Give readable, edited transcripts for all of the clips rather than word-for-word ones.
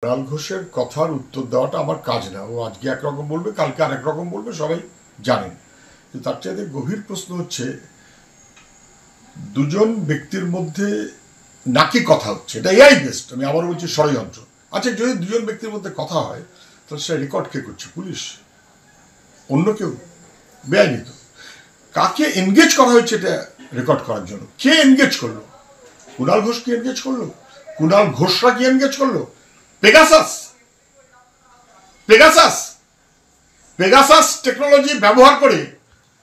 কুণাল ঘোষের কথার উত্তর দেওয়াটা আমার কাজ না। ও আজকে একরকম বলবে, কালকে আরেক রকম বলবে, সবাই জানেন। কিন্তু তার চাইতে গভীর প্রশ্ন হচ্ছে, দুজন ব্যক্তির মধ্যে নাকি কথা হচ্ছে, এটা এআই বেস্ট, আমি আবার বলছি ষড়যন্ত্র। আচ্ছা, যদি দুজন ব্যক্তির মধ্যে কথা হয় তাহলে সেটা রেকর্ড কে করছে? পুলিশ? অন্য কেউ? বেআইনি তো। কাকে এনগেজ করা হয়েছে এটা রেকর্ড করার জন্য? কে এনগেজ করলো? কুণাল ঘোষ কি এনগেজ করলো? কুণাল ঘোষরা কি এনগেজ করলো? পেগাসাস টেকনোলজি ব্যবহার করে,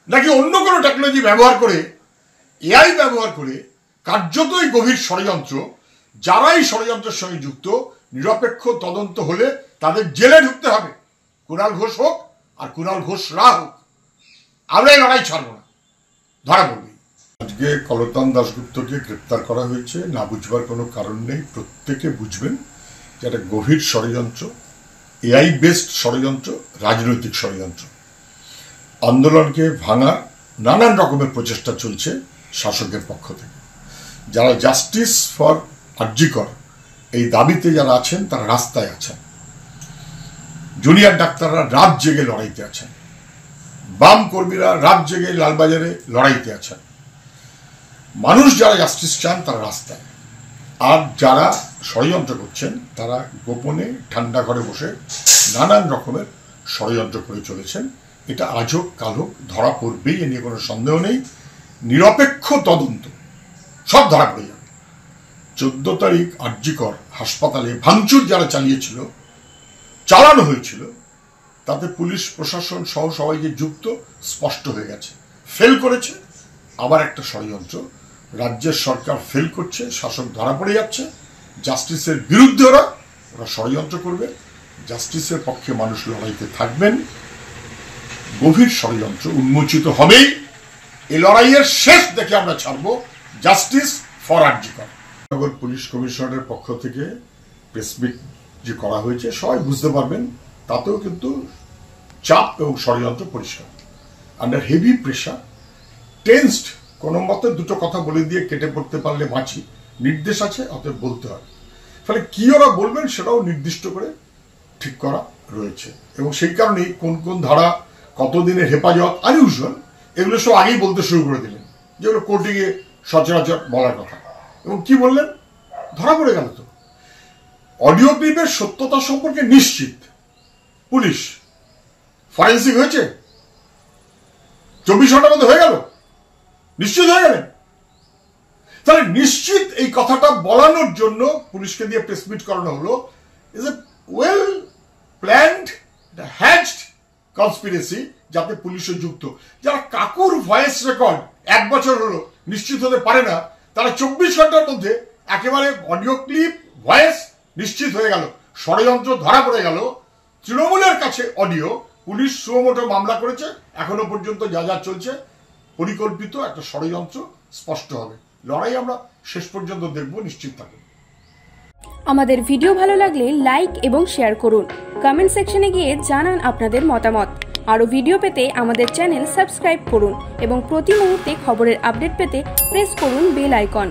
নাকি অন্য কোনো টেকনোলজি ব্যবহার করে, এআই ব্যবহার করে কার্যতই গভীর ষড়যন্ত্র। যারা এই ষড়যন্ত্রের সঙ্গে যুক্ত, নিরপেক্ষ তদন্ত হলে তাদের জেলে ঢুকতে হবে। কুণাল ঘোষ হোক আর কুণাল ঘোষরা হোক, আমরা এই লড়াই ছাড়ব না, ধরা পড়বে। আজকে কলতান দাশগুপ্তকে গ্রেপ্তার করা হয়েছে, না বুঝবার কোনো কারণ নেই। প্রত্যেকে বুঝবেন যে একটা গভীর ষড়যন্ত্র, এআই বেসড ষড়যন্ত্র, রাজনৈতিক ষড়যন্ত্র। আন্দোলনকে ভাঙার নানান রকমের প্রচেষ্টা চলছে শাসকের পক্ষ থেকে। যারা জাস্টিস ফর আরজিকর এই দাবিতে যারা আছেন তারা রাস্তায় আছেন। জুনিয়র ডাক্তাররা রাত জেগে লড়াইতে আছেন, বাম কর্মীরা রাত জেগে লালবাজারে লড়াইতে আছেন। মানুষ যারা জাস্টিস চান তারা রাস্তায়, আর যারা ষড়যন্ত্র করছেন তারা গোপনে ঠান্ডা ঘরে বসে নানান রকমের ষড়যন্ত্র করে চলেছেন। এটা আজ হোক কাল হোক ধরা পড়বেই, এ নিয়ে কোনো সন্দেহ নেই। নিরপেক্ষ তদন্ত সব ধরা পড়ে যাবে। 14 তারিখ আরজিকর হাসপাতালে ভাঙচুর যারা চালানো হয়েছিল, তাতে পুলিশ প্রশাসন সহ সবাই যে যুক্ত স্পষ্ট হয়ে গেছে। ফেল করেছে, আবার একটা ষড়যন্ত্র। রাজ্যের সরকার ফেল করছে, শাসক ধরা পড়ে যাচ্ছে। জাস্টিসের বিরুদ্ধে ওরা ষড়যন্ত্র করবে, জাস্টিসের পক্ষে মানুষ লড়াইতে থাকবেন। গভীর ষড়যন্ত্র উন্মোচিত হবেই। এই লড়াইয়ের শেষ দেখে আমরা ছাড়বো justice for RG Kar. Nagar police কমিশনারের পক্ষ থেকে প্রেসমিট যে করা হয়েছে, সবাই বুঝতে পারবেন তাতেও কিন্তু চাপ এবং ষড়যন্ত্র পরিষ্কার। আন্ডার হেভি প্রেশার, টেন্সড, কোনো মতে দুটো কথা বলে দিয়ে কেটে পড়তে পারলে বাঁচি, নির্দেশ আছে, অতএব বলতে হয়। ফলে কি ওরা বলবেন সেটাও নির্দিষ্ট করে ঠিক করা রয়েছে। এবং সেই কারণেই কোন কোন ধারা, কতদিনের হেফাজত, আনইউজুয়াল, এগুলো সব আগেই বলতে শুরু করে দিলেন, যেগুলো কোর্টে গিয়ে সচরাচর বলার কথা। এবং কি বললেন? ধরা পড়ে গেল তো। অডিও ক্লিপের সত্যতা সম্পর্কে নিশ্চিত পুলিশ। ফরেন্সিক হয়েছে, 24 ঘন্টার মধ্যে হয়ে গেল, নিশ্চিত হয়ে গেলেন। তাহলে নিশ্চিত এই কথাটা বলানোর জন্য পুলিশকে দিয়ে প্রেসমিট করানো হলো। Is a well planned, hatched conspiracy, যাতে পুলিশও যুক্ত। যারা কাকুর ভয়েস রেকর্ড 1 বছর হলো নিশ্চিত হতে পারে না, তারা 24 ঘন্টার মধ্যে একেবারে অডিও ক্লিপ, ভয়েস নিশ্চিত হয়ে গেল। ষড়যন্ত্র ধরা পড়ে গেল। তৃণমূলের কাছে অডিও, পুলিশ সুমোটো মামলা করেছে। এখনো পর্যন্ত যা যা চলছে পরিকল্পিত একটা ষড়যন্ত্র, স্পষ্ট হবে। লড়াই আমরা শেষ পর্যন্ত দেখব, নিশ্চিত থাকুন। আমাদের ভিডিও ভালো লাগলে লাইক এবং শেয়ার করুন। কমেন্ট সেকশনে গিয়ে জানান আপনাদের মতামত। আরও ভিডিও পেতে আমাদের চ্যানেল সাবস্ক্রাইব করুন এবং প্রতি মুহূর্তে খবরের আপডেট পেতে প্রেস করুন বেল আইকন।